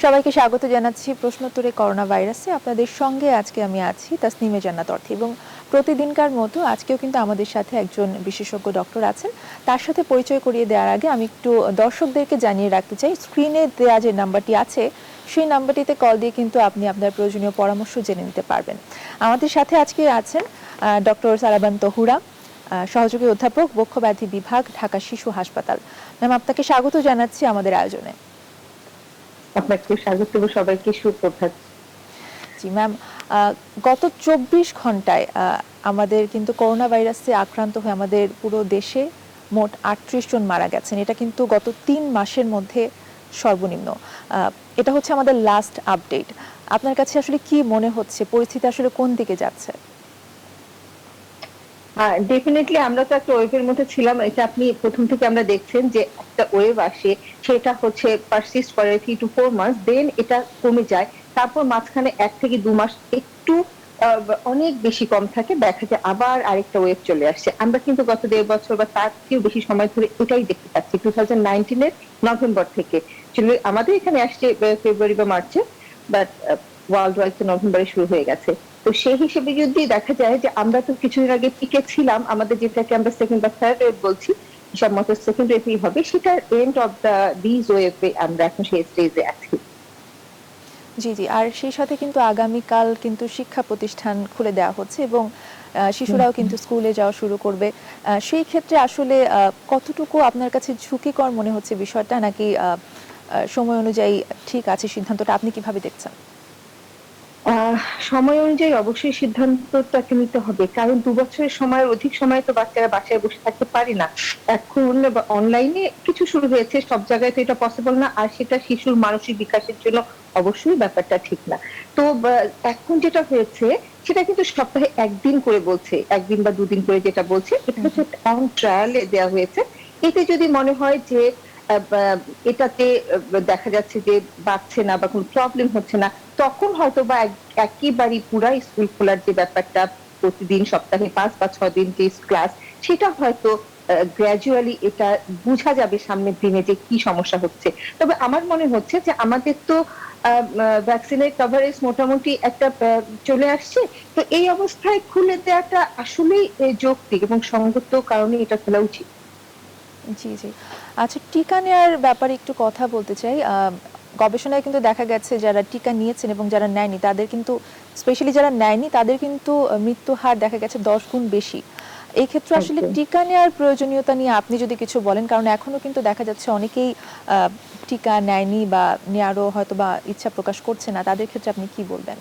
সবাইকে স্বাগত জানাচ্ছি প্রশ্নোত্তরে করোনা ভাইরাসে। আপনাদের সঙ্গে আজকে আমি আছি তাসনিমে জান্নাত অর্থী, এবং প্রতিদিনকার মতো আজকেও কিন্তু আমাদের সাথে একজন বিশেষজ্ঞ ডক্টর আছেন। তার সাথে পরিচয় করিয়ে দেওয়ার আগে আমি একটু দর্শকদেরকে জানিয়ে রাখতে চাই, স্ক্রিনে দেওয়া যে নাম্বারটি আছে সেই নাম্বারটিতে কল দিয়ে কিন্তু আপনি আপনার প্রয়োজনীয় পরামর্শ জেনে নিতে পারবেন। আমাদের সাথে আজকে আছেন ডক্টর সারাবান তহুরা, সহযোগী অধ্যাপক, বক্ষব্যাধি বিভাগ, ঢাকা শিশু হাসপাতাল। ম্যাম, আপনাকে স্বাগত জানাচ্ছি আমাদের আয়োজনে। আপনাকে স্বাগত এবং সবাইকে সুপ্রভাত। জি ম্যাম, গত 24 ঘন্টায় আমাদের কিন্তু করোনা ভাইরাসে আক্রান্ত হয়ে আমাদের পুরো দেশে মোট 38 জন মারা গেছেন। এটা কিন্তু গত 3 মাসের মধ্যে সর্বনিম্ন। এটা হচ্ছে আমাদের লাস্ট আপডেট। আপনার কাছে আসলে কি মনে হচ্ছে, পরিস্থিতি আসলে কোন দিকে যাচ্ছে? ডেফিনেটলি আমরা তো একটা ওয়েভের মধ্যে ছিলাম। এটা আপনি প্রথম থেকে আমরা দেখছেন যে একটা ওয়েভ আসে, সেটা হচ্ছে পারসিস্ট করে 3 to 4 মাস, দেন এটা কমে যায়। তারপর মাঝখানে 1 থেকে 2 মাস একটু অনেক বেশি কম থাকে, দেখা যায় আবার আরেকটা ওয়েভ চলে আসছে। আমরা কিন্তু গত 1.5 বছর বা তার থেকেও বেশি সময় ধরে এটাই দেখতে পাচ্ছি 2019 এর নভেম্বর থেকে। আমাদের এখানে আসছে ফেব্রুয়ারি বা মার্চে, বাট ওয়ার্ল্ড ওয়াইড তো নভেম্বরে শুরু হয়ে গেছে। তো সেই হিসেবে যদি দেখা যায় যে আমরা তো কিছুদিন আগে টিকে ছিলাম, আমাদের যেটাকে আমরা সেকেন্ড বা থার্ড ওয়েভ বলছি, হিসাব মতো সেকেন্ড ওয়েভই হবে, সেটার এন্ড অফ দিস ওয়েভে আমরা এখন সেই স্টেজে আছি। জি জি, আর সেই সাথে কিন্তু আগামীকাল কিন্তু শিক্ষা প্রতিষ্ঠান খুলে দেওয়া হচ্ছে এবং শিশুরাও কিন্তু স্কুলে যাওয়া শুরু করবে। সেই ক্ষেত্রে আসলে কতটুকু আপনার কাছে ঝুঁকিকর মনে হচ্ছে বিষয়টা, নাকি সময় অনুযায়ী ঠিক আছে সিদ্ধান্তটা? আপনি কিভাবে দেখছেন? সময় অনুযায়ী অবশ্যই সিদ্ধান্তটাকে নিতে হবে, কারণ 2 বছরের সময়ের অধিক সময় তো বাচ্চারা বাসায় বসে থাকতে পারে না। এখন অনলাইনে কিছু শুরু হয়েছে, সব জায়গায় তো এটা পসিবল না, আর সেটা শিশুর মানসিক বিকাশের জন্য অবশ্যই ব্যাপারটা ঠিক না। তো এখন যেটা হয়েছে সেটা কিন্তু সপ্তাহে 1 দিন করে বলছে, 1 দিন বা 2 দিন করে যেটা বলছে, এটা হচ্ছে অন ট্রায়ালে দেওয়া হয়েছে। এতে যদি মনে হয় যে এটাতে দেখা যাচ্ছে যে বাড়ছে না বা কোনো প্রবলেম হচ্ছে না, তখন হয়তো বা একেবারে পুরা স্কুল খোলার যে ব্যাপারটা, প্রতিদিন সপ্তাহে 5 বা 6 দিন যে ক্লাস, সেটা হয়তো গ্র্যাজুয়ালি এটা বোঝা যাবে সামনের দিনে যে কি সমস্যা হচ্ছে। তবে আমার মনে হচ্ছে যে আমাদের তো ভ্যাকসিনের কভারেজ মোটামুটি একটা চলে আসছে, তো এই অবস্থায় খুলে দেওয়াটা আসলেই যৌক্তিক এবং সঙ্গত কারণে এটা খোলা উচিত। জি জি, আচ্ছা, টিকা নেওয়ার ব্যাপারে একটু কথা বলতে চাই। গবেষণায় কিন্তু দেখা গেছে যারা টিকা নিয়েছেন এবং যারা নেয়নি তাদের কিন্তু, স্পেশালি যারা নেয়নি তাদের কিন্তু মৃত্যু হার দেখা গেছে 10 গুণ বেশি। এই ক্ষেত্রে আসলে টিকা নেওয়ার প্রয়োজনীয়তা নিয়ে আপনি যদি কিছু বলেন, কারণ এখনো কিন্তু দেখা যাচ্ছে অনেকেই টিকা নেয়নি বা নেয়ারও হয়তো বা ইচ্ছা প্রকাশ করছে না, তাদের ক্ষেত্রে আপনি কি বলবেন?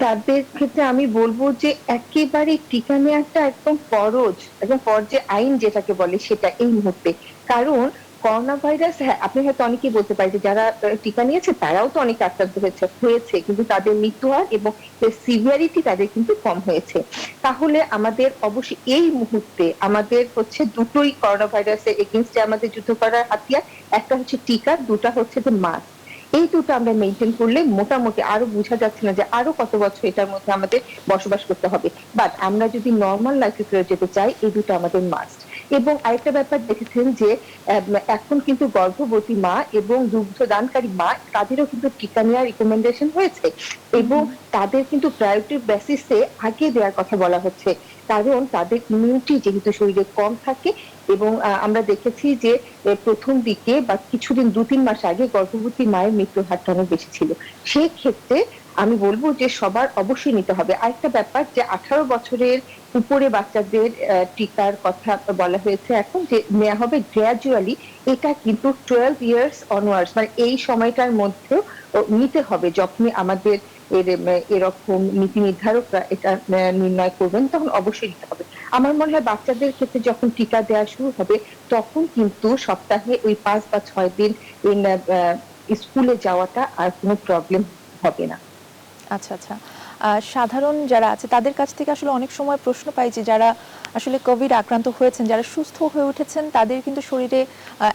তাদের ক্ষেত্রে আমি বলবো যে একেবারে টিকা নেওয়াটা একদম ফরজ, এবং ফরজে আইন যেটাকে বলে সেটা এই মুহূর্তে। কারণ করোনা ভাইরাস, হ্যাঁ আপনি হয়তো অনেকেই বলতে পারেন যে যারা টিকা নিয়েছে তারাও তো অনেক আক্রান্ত হয়েছে, কিন্তু তাদের মৃত্যু হার এবং সিভিয়ারিটি তাদের কিন্তু কম হয়েছে। তাহলে আমাদের অবশ্যই এই মুহূর্তে আমাদের হচ্ছে দুটোই করোনা ভাইরাসের এগেইনস্টে আমাদের যুদ্ধ করার হাতিয়ার, একটা হচ্ছে টিকা, দুটা হচ্ছে যে মাস্ক। এই দুটো আমরা মেনটেন করলে মোটামুটি, আরো বোঝা যাচ্ছে না যে আরো কত বছর এটার মধ্যে আমাদের বসবাস করতে হবে, বাট আমরা যদি নর্মাল লাইফে ফিরে যেতে চাই, এই দুটো আমাদের মাস্ট। এবং আরেকটা ব্যাপার দেখেছেন যে এখন কিন্তু গর্ভবতী মা এবং দুগ্ধদানকারী মা, তাদেরও কিন্তু টিকা নেওয়ার রিকমেন্ডেশন হয়েছে, এবং তাদের কিন্তু প্রায়োরিটি বেসিসে আগে দেওয়ার কথা বলা হচ্ছে, কারণ তাদের ইমিউনিটি যেহেতু শরীরে কম থাকে। এবং আমরা দেখেছি যে প্রথম দিকে বা কিছুদিন 2-3 মাস আগে গর্ভবতী মায়ের মৃত্যুর হারটা অনেক বেশি ছিল। সেই ক্ষেত্রে আমি বলবো যে সবার অবশ্যই নিতে হবে। আরেকটা ব্যাপার যে 18 বছরের উপরে বাচ্চাদের টিকার কথা বলা হয়েছে এখন, যে নেওয়া হবে গ্র্যাজুয়ালি, এটা কিন্তু 12 ইয়ার্স অনওয়ার্ডস, মানে এই সময়টার মধ্যে নিতে হবে। যখনই আমাদের এরকম নীতি নির্ধারকরা এটা নির্ণয় করবেন, তখন অবশ্যই নিতে হবে। আমার মনে হয় বাচ্চাদের ক্ষেত্রে যখন টিকা দেওয়া শুরু হবে, তখন কিন্তু সপ্তাহে ওই 5 বা 6 দিন স্কুলে যাওয়াটা আর কোনো প্রবলেম হবে না। আচ্ছা আচ্ছা, সাধারণ যারা আছে তাদের কাছ থেকে আসলে অনেক সময় প্রশ্ন পাই যে যারা আসলে কোভিড আক্রান্ত হয়েছেন, যারা সুস্থ হয়ে উঠেছেন, তাদের কিন্তু শরীরে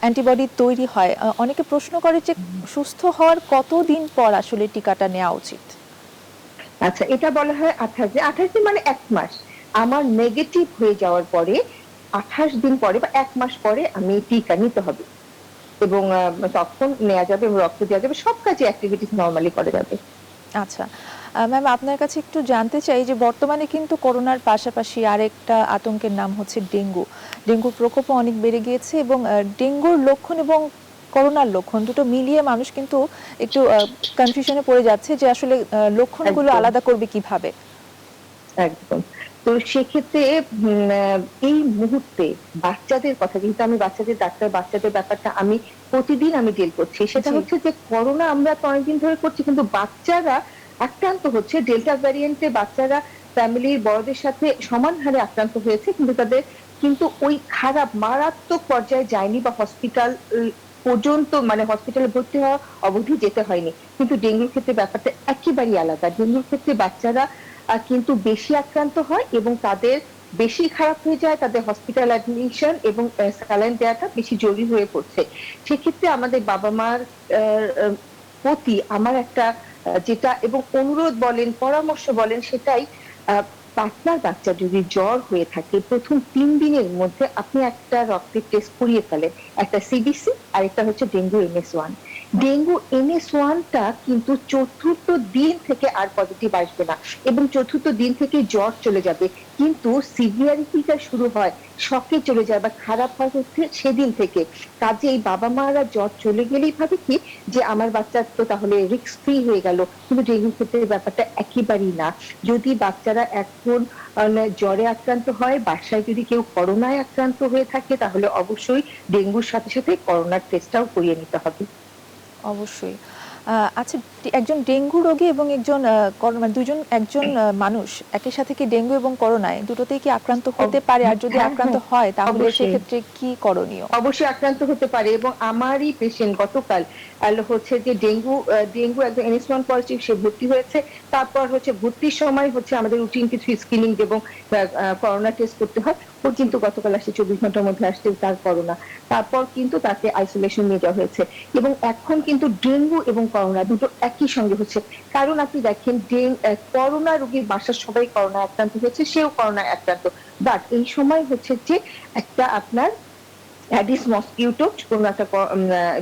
অ্যান্টিবডি তৈরি হয়। অনেকে প্রশ্ন করে যে সুস্থ হওয়ার কতদিন পর আসলে টিকাটা নেওয়া উচিত? আচ্ছা, এটা বলা হয় 28 দিন, মানে 1 মাস। আমার নেগেটিভ হয়ে যাওয়ার পরে 28 দিন পরে বা 1 মাস পরে আমি টিকা নিতে হবে। এবং তখন নেওয়া যাবে এবং রক্ত দেওয়া যাবে, সব কাজে অ্যাক্টিভিটিস নরমালি করা যাবে। আচ্ছা, ম্যাম আপনার কাছে একটু জানতে চাই যে বর্তমানে কিন্তু করোনার পাশাপাশি আরেকটা আতঙ্কের নাম হচ্ছে ডেঙ্গু। ডেঙ্গুর প্রকোপও অনেক বেড়ে গিয়েছে এবং ডেঙ্গুর লক্ষণ এবং করোনার লক্ষণ দুটো মিলিয়ে মানুষ কিন্তু একটু কনফিউশনে পড়ে যাচ্ছে যে আসলে লক্ষণগুলো একদম, আলাদা করবে কিভাবে। একদম। তো সেক্ষেত্রে এই মুহূর্তে বাচ্চাদের কথা, যেহেতু আমি বাচ্চাদের ডাক্তার, বাচ্চাদের ব্যাপারটা আমি প্রতিদিন আমি ডিল করছি। সেটা জি। হচ্ছে যে করোনা আমরা তো অনেকদিন ধরে করছি, কিন্তু বাচ্চারা আক্রান্ত হচ্ছে। ডেল্টা ভ্যারিয়েন্টে বাচ্চারা ফ্যামিলির বড়দের সাথে সমান হারে আক্রান্ত হয়েছে, কিন্তু তাদের কিন্তু ওই খারাপ মারাত্মক পর্যায়ে যায়নি বা হসপিটাল পর্যন্ত, মানে হসপিটালে ভর্তি হওয়া অবধি যেতে হয়নি। কিন্তু ডেঙ্গুর ক্ষেত্রে ব্যাপারটা একেবারেই আলাদা। ডেঙ্গুর ক্ষেত্রে বাচ্চারা কিন্তু বেশি আক্রান্ত হয় এবং তাদের বেশি খারাপ হয়ে যায়, তাদের হসপিটাল অ্যাডমিশন এবং স্যালাইন দেওয়াটা বেশি জরুরি হয়ে পড়ছে। সেক্ষেত্রে আমাদের বাবা মার প্রতি আমার একটা যেটা এবং অনুরোধ বলেন, পরামর্শ বলেন, সেটাই আপনার বাচ্চা যদি জ্বর হয়ে থাকে প্রথম 3 দিনের মধ্যে আপনি একটা রক্তের টেস্ট করিয়ে ফেলেন, একটা সিবিসি আর একটা হচ্ছে ডেঙ্গু NS1। ডেঙ্গু NS1টা কিন্তু চতুর্থ দিন থেকে আর পজিটিভ আসবে না এবং চতুর্থ দিন থেকে জ্বর চলে যাবে, কিন্তু সিভিয়ারিটিটা শুরু হয়, শকে চলে যায় বা খারাপ হয় হচ্ছে সেদিন থেকে। কাজেই বাবা মারা জ্বর চলে গেলেই ভাবে কি যে আমার বাচ্চা তো তাহলে রিস্ক ফ্রি হয়ে গেল, কিন্তু ডেঙ্গুর ক্ষেত্রে ব্যাপারটা একেবারেই না। যদি বাচ্চারা এখন জ্বরে আক্রান্ত হয়, বাসায় যদি কেউ করোনায় আক্রান্ত হয়ে থাকে, তাহলে অবশ্যই ডেঙ্গুর সাথে সাথে করোনার টেস্টটাও করিয়ে নিতে হবে। অবশ্যই। আচ্ছা, একজন ডেঙ্গু রোগী এবং একজন করোনা দুজন একজন মানুষ একই সাথে কি ডেঙ্গু এবং করোনায় দুটোতেই কি আক্রান্ত হতে পারে? আর যদি হ্যাঁ, আক্রান্ত হ্যাঁ, হয় তাহলে অবশ্যই। সেক্ষেত্রে কি করণীয়? অবশ্যই আক্রান্ত হতে পারে এবং আমারই পেশেন্ট গতকাল হচ্ছে যে ডেঙ্গু একদম NS1 পজিটিভ, সে ভর্তি হয়েছে। তারপর হচ্ছে ভর্তির সময় হচ্ছে আমাদের রুটিন কিছু স্ক্রিনিং এবং করোনা টেস্ট করতে হয়। ও কিন্তু গতকাল আসছে 24 ঘন্টার মধ্যে আসছে তার করোনা। তারপর কিন্তু তাকে আইসোলেশন নিয়ে যাওয়া হয়েছে এবং এখন কিন্তু ডেঙ্গু এবং করোনা দুটো একই সঙ্গে হচ্ছে। কারণ আপনি দেখেন করোনা রোগীর বাসার সবাই করোনা আক্রান্ত হয়েছে, সেও করোনা আক্রান্ত। বাট এই সময় হচ্ছে যে একটা আপনার অ্যাডিস মসকিউটো কোন একটা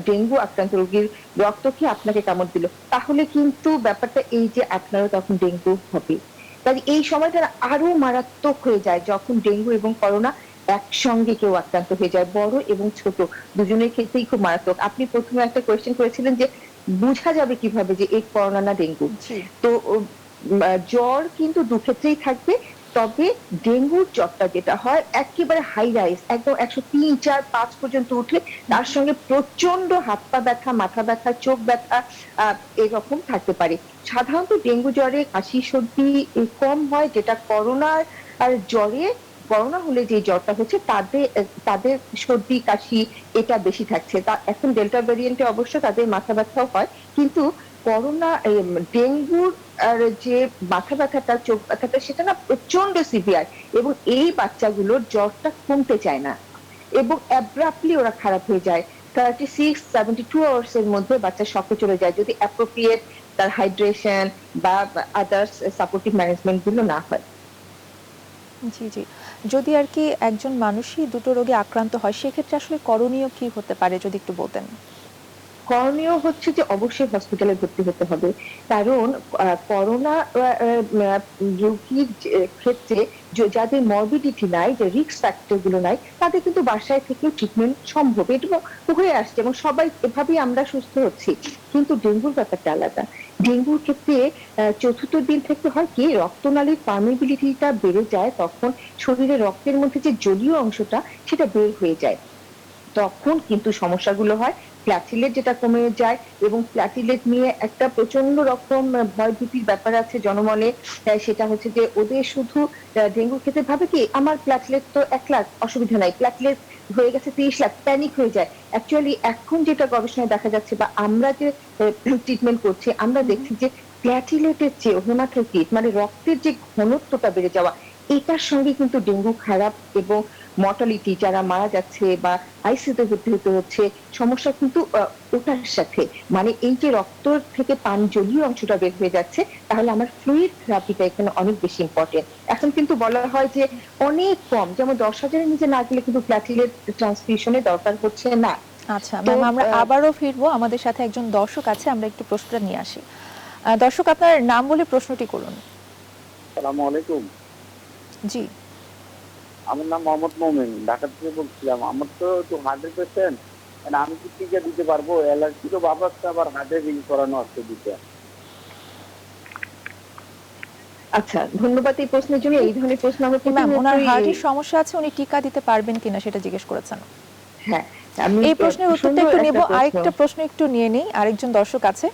ডেঙ্গু আক্রান্ত রোগীর রক্ত খেয়ে আপনাকে কামড় দিল, তাহলে কিন্তু ব্যাপারটা এই যে আপনারও তখন ডেঙ্গু হবে। তাই এই সময়টা আরো মারাত্মক হয়ে যায় যখন ডেঙ্গু এবং করোনা একসঙ্গে কেউ আক্রান্ত হয়ে যায়, বড় এবং ছোট দুজনের ক্ষেত্রেই খুব মারাত্মক। আপনি প্রথমে একটা কোয়েশ্চেন করেছিলেন যে বোঝা যাবে কিভাবে যে এই করোনা না ডেঙ্গু। জি। তো জ্বর কিন্তু দুক্ষেত্রেই থাকবে, তবে ডেঙ্গুর জ্বরটা যেটা হয় একেবারে হাই রাইজ, একদম 103, 4, 5 পর্যন্ত উঠলে তার সঙ্গে প্রচন্ড হাত পা ব্যথা, মাথা ব্যথা, চোখ ব্যথা এরকম থাকতে পারে। সাধারণত ডেঙ্গু জ্বরে কাশি সর্দি কম হয়, যেটা করোনার আর জ্বরে, করোনা হলে যে জ্বরটা হচ্ছে তাদের তাদের সর্দি কাশি এটা বেশি থাকছে। তা এখন ডেল্টা ভ্যারিয়েন্টে অবশ্য তাদের মাথা ব্যথাও হয়, কিন্তু করোনা ডেঙ্গুর আর যে মাথা ব্যথাটা, চোখ ব্যথাটা, সেটা না প্রচন্ড সিভিয়ার এবং এই বাচ্চাগুলোর জ্বরটা কমতে চায় না এবং অ্যাব্রাপ্টলি ওরা খারাপ হয়ে যায়। 36-72 আওয়ার্স এর মধ্যে বাচ্চা শকে চলে যায় যদি অ্যাপ্রোপ্রিয়েট তার হাইড্রেশন বা আদার্স সাপোর্টিভ ম্যানেজমেন্ট গুলো না হয়। জি, জি। যদি আর কি একজন মানুষই দুটো রোগে আক্রান্ত হয় সেক্ষেত্রে আসলে করণীয় কি হতে পারে যদি একটু বলতেন? করণীয় হচ্ছে যে অবশ্যই হসপিটালে ভর্তি হতে হবে, কারণ করোনা রোগীর ক্ষেত্রে যাদের মরবিডিটি নাই, যে রিস্ক ফ্যাক্টর গুলো নাই, তাদের কিন্তু বাসায় থেকেও ট্রিটমেন্ট সম্ভব, এটা হয়ে আসছে এবং সবাই এভাবেই আমরা সুস্থ হচ্ছি। কিন্তু ডেঙ্গুর ব্যাপারটা আলাদা। ডেঙ্গুর ক্ষেত্রে চতুর্থ দিন থেকে হয় কি রক্তনালীর পারমিবিলিটিটা বেড়ে যায়, তখন শরীরে রক্তের মধ্যে যে জলীয় অংশটা সেটা বের হয়ে যায়, তখন কিন্তু সমস্যাগুলো হয়। প্ল্যাটিলেট যেটা কমে যায় এবং প্ল্যাটিলেট নিয়ে একটা প্রচন্ড রকম ভয় ভীতির ব্যাপার আছে জনমনে। সেটা হচ্ছে যে ওদের শুধু ডেঙ্গুর ক্ষেত্রে ভাবে কি আমার প্ল্যাটিলেট তো 1 লাখ, অসুবিধা নাই, প্ল্যাটিলেট হয়ে গেছে 30 লাখ, প্যানিক হয়ে যায়। অ্যাকচুয়ালি এখন যেটা গবেষণায় দেখা যাচ্ছে বা আমরা যে ট্রিটমেন্ট করছি, আমরা দেখছি যে প্ল্যাটিলেটের চেয়ে হেমাটোক্রিট মানে রক্তের যে ঘনত্বটা বেড়ে যাওয়া, এটার সঙ্গে কিন্তু ডেঙ্গু খারাপ এবং মর্টালিটি, যারা মারা যাচ্ছে বা আইসিইউতে ভর্তি হতে হচ্ছে, সমস্যা কিন্তু ওটার সাথে, মানে এই যে রক্ত থেকে পান জলীয় অংশটা বের হয়ে যাচ্ছে, তাহলে আমার ফ্লুইড থেরাপিটা এখানে অনেক বেশি ইম্পর্টেন্ট। এখন কিন্তু বলা হয় যে অনেক কম, যেমন 10,000-এর নিচে না গেলে কিন্তু প্ল্যাটিলেট ট্রান্সফিউশনের দরকার হচ্ছে না। আচ্ছা তো ম্যাম, আমরা আবারও ফিরবো, আমাদের সাথে একজন দর্শক আছে, আমরা একটু প্রশ্নটা নিয়ে আসি। দর্শক, আপনার নাম বলে প্রশ্নটি করুন। আসসালামু আলাইকুম। জি। আমার নাম মোহাম্মদ মোমেন, ঢাকা থেকে বলছিলাম। আমার তো একটু হার্টের পেশেন্ট, আমি কি টিকা দিতে পারবো? অ্যালার্জিরও ভাব আছে, আবার হার্টের রিং করানো আছে দুইটা। আচ্ছা, ধন্যবাদ এই প্রশ্নের জন্য। এই ধরনের প্রশ্ন আমরা ম্যাম, ওনার প্রতিনিয়তই হার্টের সমস্যা আছে, উনি টিকা দিতে পারবেন কিনা সেটা জিজ্ঞেস করেছেন। হ্যাঁ, আমি এই প্রশ্নের উত্তরটা সুন্দর একটু একটা নেব, প্রশ্ন। আরেকটা প্রশ্ন একটু নিয়ে নেই, আরেকজন দর্শক আছে।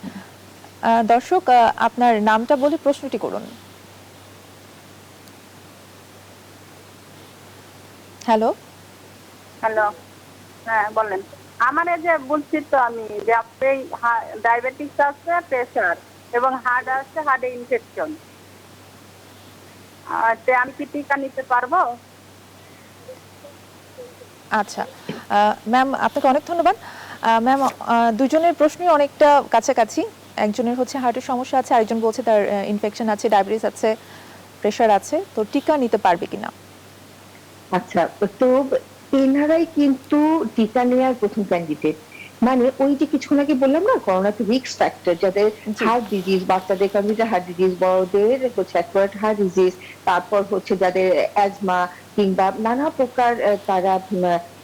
দর্শক, আপনার নামটা বলে প্রশ্নটি করুন। হ্যালো। হ্যালো, হ্যাঁ বলেন। আমার এই যে বলছি তো আমি যে আপনি ডায়াবেটিস আছে, প্রেশার এবং হার্ট আছে, হার্টে ইনফেকশন। আমি কি টিকা নিতে পারবো? আচ্ছা ম্যাম, আপনাকে অনেক ধন্যবাদ। ম্যাম, দুজনের প্রশ্নই অনেকটা কাছাকাছি। একজনের হচ্ছে হার্টের সমস্যা আছে, আরেকজন বলছে তার ইনফেকশন আছে, ডায়াবেটিস আছে, প্রেশার আছে, তো টিকা নিতে পারবে কিনা। আচ্ছা, তো এনারাই কিন্তু টিকা নেওয়ার প্রথম ক্যান্ডিডেট। মানে ওই যে কিছুক্ষণ আগে বললাম না, করোনাতে রিস্ক ফ্যাক্টর, যাদের হার্ট ডিজিজ, বাচ্চাদের কম্পিউটার হার্ট ডিজিজ, বড়দের হচ্ছে অ্যাকোয়ার্ড হার্ট ডিজিজ, তারপর হচ্ছে যাদের অ্যাজমা কিংবা নানা প্রকার তারা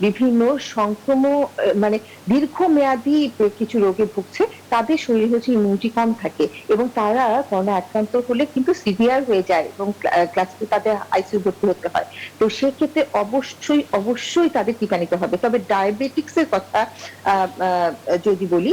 বিভিন্ন সংক্রমণ মানে দীর্ঘমেয়াদী কিছু রোগে ভুগছে, তাদের শরীরে হচ্ছে ইমিউনিটি কম থাকে এবং তারা করোনা আক্রান্ত হলে কিন্তু সিভিয়ার হয়ে যায় এবং ক্লাসিকে তাদের আইসিইউ ভর্তি হতে হয়। তো সেক্ষেত্রে অবশ্যই অবশ্যই তাদের টিকা নিতে হবে। তবে ডায়াবেটিক্স এর কথা যদি বলি,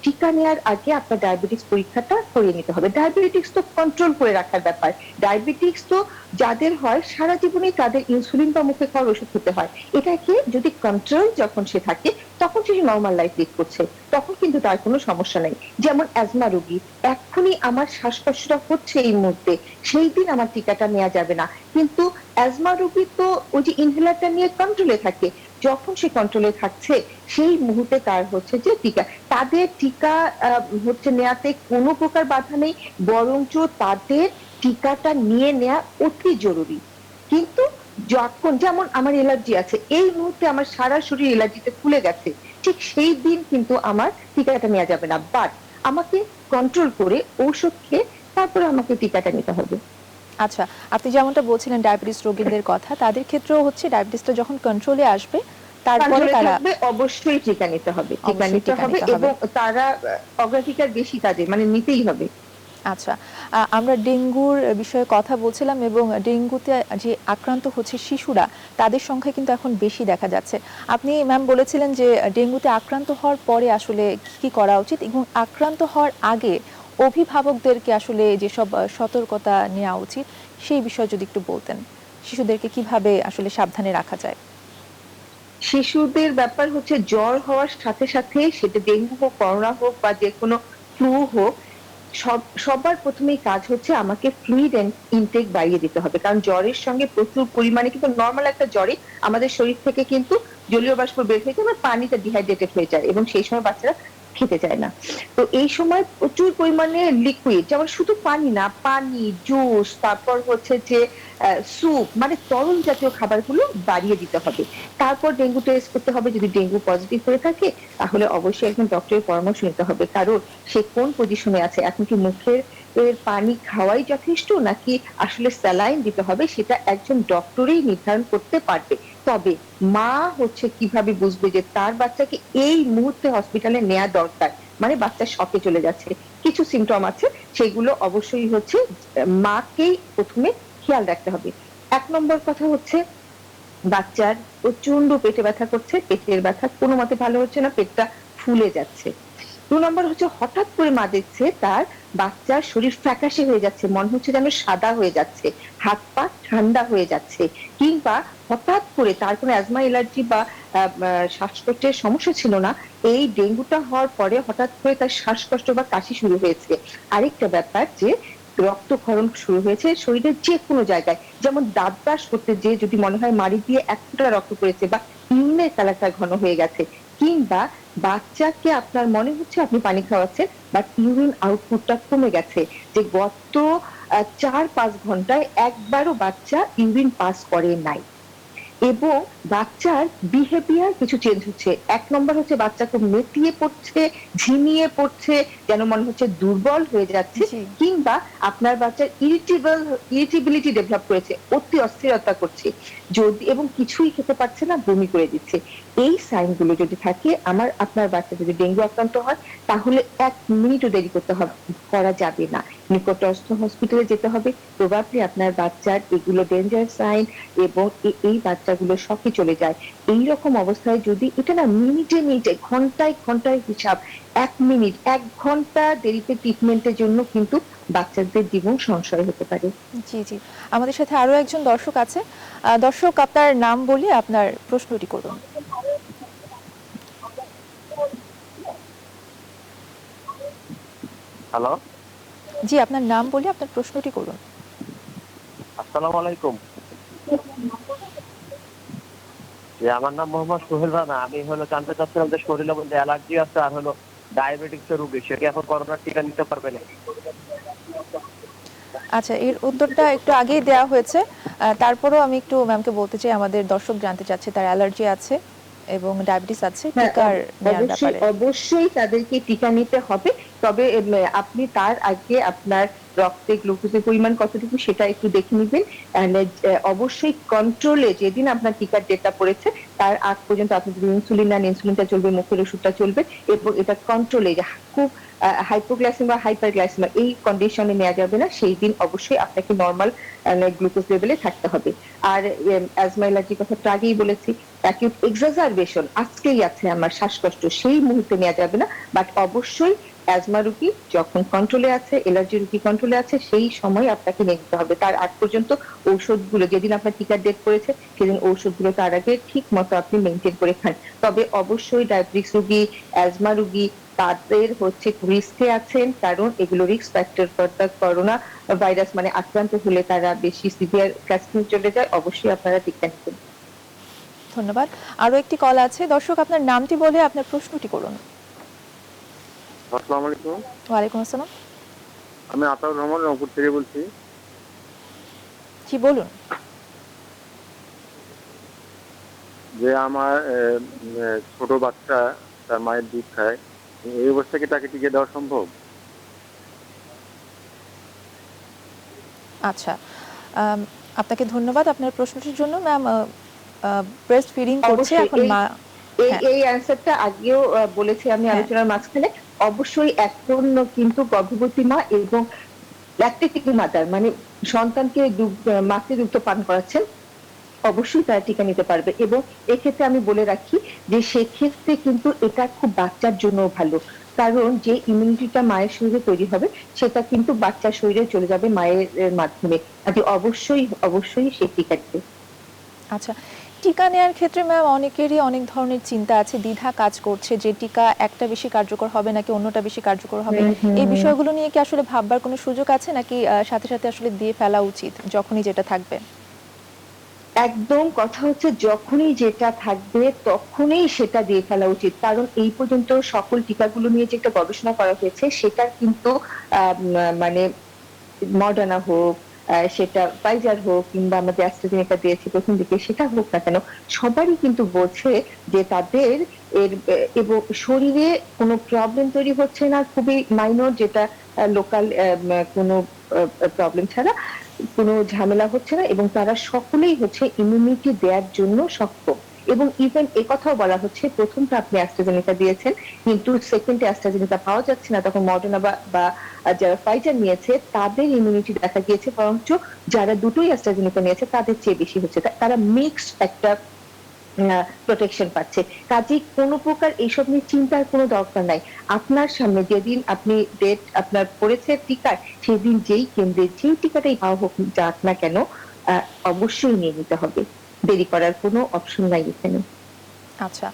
টিকা নেওয়ার আগে আপনার ডায়াবেটিক্স পরীক্ষাটা করে নিতে হবে। ডায়াবেটিক্স তো কন্ট্রোল করে রাখার ব্যাপার। ডায়াবেটিক্স তো যাদের হয় সারা জীবনেই তাদের ইনসুলিন বা মুখে খাওয়ার ওষুধ খেতে হয়। এটাকে যদি কন্ট্রোল যখন সে থাকে, তখন সে নর্মাল লাইফ লিড করছে, তখন কিন্তু তার কোনো সমস্যা নেই। যেমন অ্যাজমা রোগী, এক্ষুনি আমার শ্বাসকষ্টটা হচ্ছে এই মুহূর্তে, সেই দিন আমার টিকাটা নেওয়া যাবে না। কিন্তু অ্যাজমা রোগী তো ওই যে ইনহেলারটা নিয়ে কন্ট্রোলে থাকে, যখন সে কন্ট্রোলে থাকছে সেই মুহূর্তে তার হচ্ছে যে টিকা, তাদের টিকা হচ্ছে নেওয়াতে কোনো প্রকার বাধা নেই, বরঞ্চ তাদের টিকাটা নিয়ে নেওয়া অতি জরুরি। কিন্তু যখন যেমন আমার এলার্জি আছে, এই মুহূর্তে আমার সারা শরীর এলার্জিতে ফুলে গেছে, ঠিক সেই দিন কিন্তু আমার টিকাটা নেওয়া যাবে না, বাট আমাকে কন্ট্রোল করে ঔষধ খেয়ে তারপরে আমাকে টিকাটা নিতে হবে। আচ্ছা, আপনি যেমনটা বলছিলেন ডায়াবেটিস রোগীদের কথা, তাদের ক্ষেত্রেও হচ্ছে ডায়াবেটিসটা যখন কন্ট্রোলে আসবে তারপরে তারা অবশ্যই টিকা নিতে হবে, টিকা অবশ্যই নিতে টিকা হবে নিতে হবে। এবং তারা অগ্রাধিকার বেশি তাদের, মানে নিতেই হবে। আচ্ছা, আমরা ডেঙ্গুর বিষয়ে কথা বলছিলাম এবং ডেঙ্গুতে যে আক্রান্ত হচ্ছে শিশুরা, তাদের সংখ্যা কিন্তু এখন বেশি দেখা যাচ্ছে। আপনি ম্যাম বলেছিলেন যে ডেঙ্গুতে আক্রান্ত হওয়ার পরে আসলে কি করা উচিত এবং আক্রান্ত হওয়ার আগে অভিভাবকদেরকে আসলে যেসব সতর্কতা নেওয়া উচিত সেই বিষয়ে যদি একটু বলতেন, শিশুদেরকে কিভাবে আসলে সাবধানে রাখা যায়। শিশুদের ব্যাপার হচ্ছে জ্বর হওয়ার সাথে সাথে, সেটা ডেঙ্গু হোক, করোনা হোক বা যে কোনো ফ্লু হোক, সবার প্রথমেই কাজ হচ্ছে আমাকে ফ্লুইড ইনটেক বাড়িয়ে দিতে হবে। কারণ জ্বরের সঙ্গে প্রচুর পরিমাণে, কিন্তু নর্মাল একটা জ্বরে আমাদের শরীর থেকে কিন্তু জলীয় বাষ্প বের হয়ে যায়, পানিটা ডিহাইড্রেটেড হয়ে যায় এবং সেই সময় বাচ্চারা খেতে চায় না। তো এই সময় প্রচুর পরিমাণে লিকুইড, যেমন শুধু পানি না, পানি, জুস, তারপর হচ্ছে যে স্যুপ, মানে তরল জাতীয় খাবারগুলো বাড়িয়ে দিতে হবে। তারপর ডেঙ্গু টেস্ট করতে হবে, যদি ডেঙ্গু পজিটিভ হয়ে থাকে তাহলে অবশ্যই একজন ডক্টরের পরামর্শ নিতে হবে, কারণ সে কোন পজিশনে আছে, এখন কি মুখের পানি খাওয়াই যথেষ্ট নাকি আসলে স্যালাইন দিতে হবে, সেটা একজন ডক্টরই নির্ধারণ করতে পারবে। তবে মা হচ্ছে কিভাবে বুঝবে যে তার বাচ্চাকে এই মুহূর্তে হসপিটালে নেওয়া দরকার, মানে বাচ্চা শকে চলে যাচ্ছে, কিছু সিমটম আছে, সেগুলো অবশ্যই হচ্ছে মাকেই প্রথমে খেয়াল রাখতে হবে। 1 নম্বর কথা হচ্ছে বাচ্চার প্রচন্ড পেটে ব্যথা করছে, পেটের ব্যথা কোনো মতে ভালো হচ্ছে না, পেটটা ফুলে যাচ্ছে। 2 নম্বর হচ্ছে হঠাৎ করে মা দেখছে তার বাচ্চার শরীর ফ্যাকাশে হয়ে যাচ্ছে, মনে হচ্ছে যেন সাদা হয়ে যাচ্ছে, হাত পা ঠান্ডা হয়ে যাচ্ছে, কিংবা হঠাৎ করে তার কোনো অ্যাজমা, এলার্জি বা শ্বাসকষ্টের সমস্যা ছিল না, এই ডেঙ্গুটা হওয়ার পরে হঠাৎ করে তার শ্বাসকষ্ট বা কাশি শুরু হয়েছে। আরেকটা ব্যাপার যে রক্তক্ষরণ শুরু হয়েছে শরীরের যে কোনো জায়গায়, যেমন দাঁত ব্রাশ করতে যে যদি মনে হয় মাড়ি দিয়ে এক ফোঁটা রক্ত পড়েছে বা ইউরিনের কালারটা ঘন হয়ে গেছে, কিংবা বাচ্চাকে আপনার মনে হচ্ছে আপনি পানি খাওয়াচ্ছেন বাট ইউরিন আউটপুটটা কমে গেছে, যে গত 4-5 ঘন্টায় একবারও বাচ্চা ইউরিন পাস করে নাই, এবং বাচ্চার বিহেভিয়ার কিছু চেঞ্জ হচ্ছে। এক নম্বর হচ্ছে বাচ্চা খুব নেতিয়ে পড়ছে, ঝিমিয়ে পড়ছে, যেন মনে হচ্ছে দুর্বল হয়ে যাচ্ছে, জি কিংবা আপনার বাচ্চার ইরিটেবিলিটি ডেভেলপ করেছে, অতি অস্থিরতা করছে যদি, এবং কিছুই খেতে পারছে না, বমি করে দিচ্ছে। এই সাইনগুলো যদি থাকে, আপনার বাচ্চা যদি ডেঙ্গু আক্রান্ত হয়, তাহলে 1 মিনিটও দেরি করা যাবে না, নিকটস্থ হসপিটালে যেতে হবে। প্রবাবলি আপনার বাচ্চার এগুলো ডেঞ্জার সাইন, এবং এই বাচ্চাগুলো শকে চলে যায়। এই রকম অবস্থায় যদি এটা না মিনিটে মিনিটে, ঘন্টায় ঘন্টায় হিসাব, 1 মিনিট 1 ঘন্টা দেরিতে ট্রিটমেন্টের জন্য কিন্তু বাচ্চাদের জীবন সংশয় হতে পারে। জি জি, আমাদের সাথে আরো একজন দর্শক আছে। দর্শক, আপনার নাম বলে আপনার প্রশ্নটি করুন। হ্যালো, জি, আপনার নাম বলে আপনার প্রশ্নটি করুন। আসসালামু আলাইকুম। যে আমার নাম মোহাম্মদ সোহেল রানা। আমি জানতে চাচ্ছিলাম যে শরীরে মধ্যে অ্যালার্জি আছে আর ডায়াবেটিক্স এর রোগী, সে কি এখন করোনার টিকা নিতে পারবে না? আচ্ছা, এর উত্তরটা একটু আগেই দেওয়া হয়েছে। তারপরেও আমি একটু ম্যামকে বলতে চাই, আমাদের দর্শক জানতে চাচ্ছে তার অ্যালার্জি আছে এবং ডায়াবেটিস আছে, হ্যাঁ, টিকার নেওয়ার অবশ্যই ব্যাপারে। অবশ্যই তাদেরকে টিকা নিতে হবে। তবে আপনি তার আগে আপনার রক্তে গ্লুকোজের পরিমাণ কতটুকু সেটা একটু দেখে নিবেন। অবশ্যই কন্ট্রোলে, যেদিন আপনার টিকার ডেটটা পড়েছে তার আগ পর্যন্ত আপনি যদি ইনসুলিন নেন, ইনসুলিনটা চলবে, মুখের ওষুধটা চলবে, এবং এটা কন্ট্রোলে, খুব হাইপোগ্লাইসেমিয়া বা হাইপারগ্লাইসেমিয়া এই কন্ডিশনে নেওয়া যাবে না। সেই দিন অবশ্যই আপনাকে নর্মাল গ্লুকোজ লেভেলে থাকতে হবে। আর অ্যাজমা অ্যালার্জির কথা তো আগেই বলেছি। অ্যাকিউট এক্সাজারবেশন আজকেই আছে আমার শ্বাসকষ্ট, সেই মুহূর্তে নেওয়া যাবে না। বাট অবশ্যই অ্যাজমা রোগী যখন কন্ট্রোলে আছে, অ্যালার্জি রোগী কন্ট্রোলে আছে, সেই সময় আপনাকে নিতে হবে। তার আগ পর্যন্ত ঔষধগুলো, যেদিন আপনার টিকার ডেট পড়েছে সেদিন ঔষধগুলো তার আগে ঠিক মতো আপনি মেনটেন করে খান। তবে অবশ্যই ডায়াবেটিস রোগী, অ্যাজমা রোগী তাদের রিস্কে আছেন, কারণ এগুলো রিস্ক ফ্যাক্টর। করোনা ভাইরাস আক্রান্ত হলে তারা বেশি সিভিয়ার ক্লাসে চলে যায়। অবশ্যই আপনারা টিকা নিতে। ধন্যবাদ। আরো একটি কল আছে। দর্শক, আপনার নামটি বলে আপনার প্রশ্নটি করুন। আসসালামু আলাইকুম। ওয়ালাইকুম আসসালাম। আমি আতাউর রহমান রংপুর থেকে বলছি। জি, বলুন। যে আমার ছোট বাচ্চা তার মায়ের দুধ খায়, এই অবস্থা কি তাকে টিকে দেওয়া সম্ভব? আচ্ছা, আপনাকে ধন্যবাদ আপনার প্রশ্নটির জন্য। ম্যাম, ব্রেস্ট ফিডিং করছে অবশ্যই এখন মা। হ্যাঁ, এই অ্যান্সারটা আগেও বলেছি আমি আলোচনার মাঝখানে। অবশ্যই এখন কিন্তু গর্ভবতী মা এবং ল্যাকটেটিং মাদার, সন্তানকে মাতৃদুগ্ধ পান করাচ্ছেন, অবশ্যই তারা টিকা নিতে পারবে। এবং এক্ষেত্রে আমি বলে রাখি যে সেক্ষেত্রে কিন্তু এটা খুব বাচ্চার জন্য ভালো, কারণ যে ইমিউনিটিটা মায়ের শরীরে তৈরি হবে সেটা কিন্তু বাচ্চার শরীরে চলে যাবে মায়ের মাধ্যমে। অবশ্যই অবশ্যই সেই টিকাটি। আচ্ছা, টিকা নেওয়ার ক্ষেত্রে ম্যাম অনেকেরই অনেক ধরনের চিন্তা আছে, দ্বিধা কাজ করছে যে টিকা একটা বেশি কার্যকর হবে নাকি অন্যটা বেশি কার্যকর হবে। এই বিষয়গুলো নিয়ে কি আসলে ভাববার কোনো সুযোগ আছে, নাকি সাথে সাথে আসলে দিয়ে ফেলা উচিত যখনই যেটা থাকবে? একদম কথা হচ্ছে, যখনই যেটা থাকবে তখনই সেটা দিয়ে ফেলা উচিত। কারণ এই পর্যন্ত সকল টিকাগুলো নিয়ে যে একটা গবেষণা করা হয়েছে, সেটা কিন্তু মানে মডার্না হোক, সেটা ফাইজার হোক, কিংবা আমাদের অ্যাস্ট্রাজেনেকা দিয়েছি প্রথম দিকে, সেটা হোক না কেন, সবারই কিন্তু বলছে যে তাদের এবং শরীরে কোনো প্রবলেম তৈরি হচ্ছে না, খুবই মাইনর, যেটা লোকাল কোনো প্রবলেম ছাড়া কোনো ঝামেলা হচ্ছে না, এবং তারা সকলেই ইমিউনিটি দেওয়ার জন্য সক্ষম। এবং ইভেন কথাও বলা হচ্ছে, প্রথমটা আপনি অ্যাস্ট্রাজেনেকা দিয়েছেন কিন্তু সেকেন্ডে অ্যাস্ট্রাজেনেকা পাওয়া যাচ্ছে না, তখন মডার্না বা যারা ফাইজার নিয়েছে তাদের ইমিউনিটি দেখা গিয়েছে, বরঞ্চ যারা দুটোই অ্যাস্ট্রাজেনেকা নিয়েছে তাদের চেয়ে বেশি হচ্ছে। তারা মিক্সড একটা প্রোটেকশন পাচ্ছে। কাজেই কোনো প্রকার এইসব নিয়ে চিন্তার কোনো দরকার নাই। আপনার সামনে যেদিন আপনি ডেট আপনার পড়েছে টিকার, সেদিন যেই কেন্দ্রে যেই টিকাটাই পাওয়া হোক যাক না কেন, অবশ্যই নিয়ে নিতে হবে। দেরি করার কোনো অপশন নাই এখানে। আচ্ছা,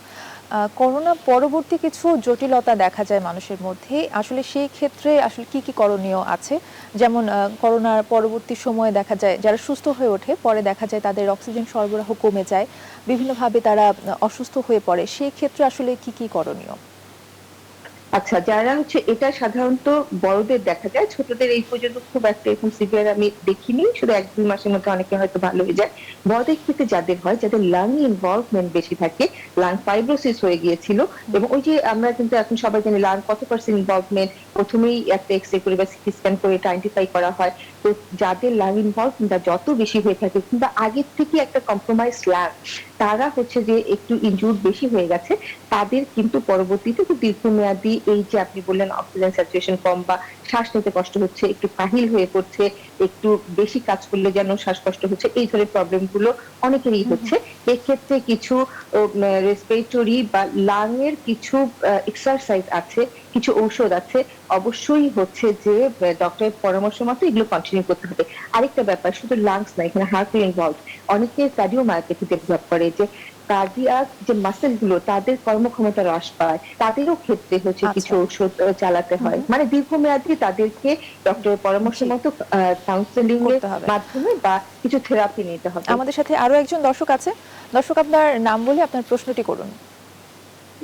করোনা পরবর্তী কিছু জটিলতা দেখা যায় মানুষের মধ্যে, আসলে সেই ক্ষেত্রে আসলে কি কি করণীয় আছে? যেমন করোনার পরবর্তী সময়ে দেখা যায় যারা সুস্থ হয়ে ওঠে, পরে দেখা যায় তাদের অক্সিজেন সরবরাহ কমে যায়, বিভিন্নভাবে তারা অসুস্থ হয়ে পড়ে, সেই ক্ষেত্রে আসলে কি কি করণীয়? আচ্ছা, যারা হচ্ছে এটা সাধারণত বড়দের দেখা যায়, ছোটদের এই পর্যন্ত খুব একটা এরকম সিভিয়ার আমি দেখিনি, শুধু 1-2 মাসের মধ্যে অনেকে হয়তো ভালো হয়ে যায়। বড়দের ক্ষেত্রে যাদের হয়, যাদের লাং ইনভলভমেন্ট বেশি থাকে, লাং ফাইব্রোসিস হয়ে গিয়েছিল, এবং ওই যে আমরা কিন্তু এখন সবাই জানি লাং কত পার্সেন্ট ইনভলভমেন্ট, প্রথমেই একটা এক্সরে করে বা সিটি স্ক্যান করে এটা আইডেন্টিফাই করা হয়। তো যাদের লাং ইনভলভমেন্ট যত বেশি হয়ে থাকে কিংবা আগের থেকে একটা কম্প্রোমাইজ লাং, তারা হচ্ছে যে একটু ইনজুর্ড বেশি হয়ে গেছে, তাদের কিন্তু পরবর্তীতে খুব দীর্ঘমেয়াদী এই যে আপনি বললেন অক্সিজেন স্যাচুরেশন কম বা শ্বাস নিতে কষ্ট হচ্ছে, একটু কাহিল হয়ে পড়ছে, একটু বেশি কাজ করলে যেন শ্বাসকষ্ট হচ্ছে, এই ধরনের প্রবলেম গুলো অনেকেরই হচ্ছে। এক্ষেত্রে কিছু রেসপিরেটরি বা লাং এর কিছু এক্সারসাইজ আছে, কিছু ঔষধ আছে, অবশ্যই হচ্ছে যে ডক্টরের পরামর্শ মতো এগুলো কন্টিনিউ করতে হবে। আরেকটা ব্যাপার, শুধু লাংস না, এখানে হার্ট ইনভলভ, অনেকে কার্ডিওমায়োপ্যাথি ডেভেলপ করে, যে কার্ডিয়াক যে মাসেল গুলো তাদের কর্মক্ষমতা হ্রাস পায়, তাদেরও ক্ষেত্রে হচ্ছে আচ্ছা। কিছু ঔষধ চালাতে হয়। মানে দীর্ঘমেয়াদী তাদেরকে ডক্টরের পরামর্শ জি। মতো কাউন্সেলিং এর করতে হবে। মাধ্যমে বা কিছু থেরাপি নিতে হবে। আমাদের সাথে আরো একজন দর্শক আছে। দর্শক, আপনার নাম বলে আপনার প্রশ্নটি করুন।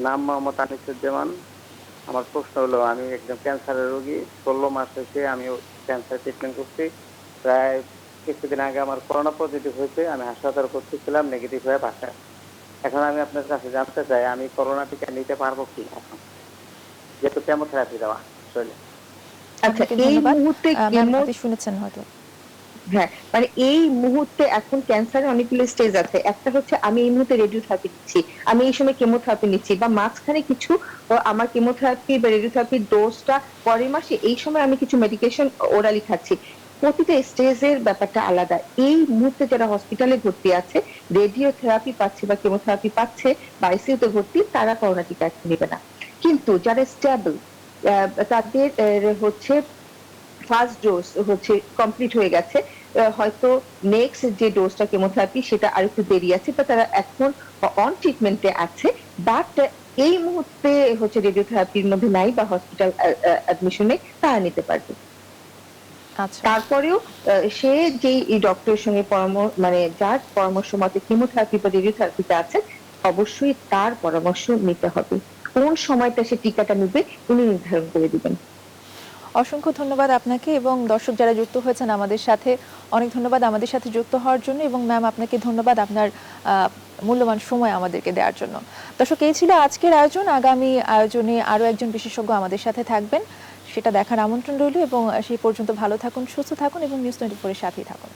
নাম মোহাম্মদ আনিসুজ্জামান। আমার প্রশ্ন হলো, আমি একজন ক্যান্সারের রোগী। 16 মাস হয়েছে আমি ক্যান্সার ট্রিটমেন্ট করছি। প্রায় কিছুদিন আগে আমার করোনা পজিটিভ হয়েছে। আমি হাসপাতালে ভর্তি ছিলাম, নেগেটিভ হয়ে বাসায়। এখন আমি আপনার কাছে জানতে চাই, আমি করোনা টিকা নিতে পারবো কি এখন, যেহেতু কেমোথেরাপি দেওয়া শরীরে। আচ্ছা, আপনাকে এই ধন্যবাদ। মুহূর্তে ম্যাম, কেমো, আপনি শুনেছেন হয়তো। হ্যাঁ, মানে এই মুহূর্তে এখন ক্যান্সারের অনেকগুলো স্টেজ আছে। একটা হচ্ছে আমি এই মুহূর্তে রেডিওথেরাপি দিচ্ছি, আমি এই সময় কেমোথেরাপি নিচ্ছি, বা মাঝখানে কিছু আমার কেমোথেরাপি বা রেডিওথেরাপির ডোজটা পরের মাসে, এই সময় আমি কিছু মেডিকেশন ওরালি খাচ্ছি। প্রতিটা স্টেজের ব্যাপারটা আলাদা। এই মুহূর্তে যারা হসপিটালে ভর্তি আছে, রেডিওথেরাপি পাচ্ছে বা কেমোথেরাপি পাচ্ছে বা আইসিইউতে ভর্তি, তারা করোনা টিকা এখন নেবে না। কিন্তু যারা স্টেবল, তাদের হচ্ছে ফার্স্ট ডোজ হচ্ছে কমপ্লিট হয়ে গেছে, হয়তো নেক্সট যে ডোজটা কেমোথেরাপি সেটা আরেকটু দেরি আছে, বা তারা এখন অন ট্রিটমেন্টে আছে, বাট এই মুহূর্তে হচ্ছে রেডিওথেরাপির মধ্যে নাই বা হসপিটাল অ্যাডমিশনে তারা নিতে পারবে। আচ্ছা, তারপরেও সে যেই ডক্টরের সঙ্গে মানে যার পরামর্শ মতে কেমোথেরাপি বা রেডিওথেরাপিতে আছে, অবশ্যই তার পরামর্শ নিতে হবে। কোন সময়টা সে টিকাটা নেবে উনি নির্ধারণ করে দিবেন। অসংখ্য ধন্যবাদ আপনাকে এবং দর্শক যারা যুক্ত হয়েছেন আমাদের সাথে, অনেক ধন্যবাদ আমাদের সাথে যুক্ত হওয়ার জন্য, এবং ম্যাম আপনাকে ধন্যবাদ আপনার মূল্যবান সময় আমাদেরকে দেওয়ার জন্য। দর্শক, এই ছিল আজকের আয়োজন। আগামী আয়োজনে আরো একজন বিশেষজ্ঞ আমাদের সাথে থাকবেন, সেটা দেখার আমন্ত্রণ রইল, এবং সেই পর্যন্ত ভালো থাকুন, সুস্থ থাকুন এবং নিউজ 24 এর সাথেই থাকুন।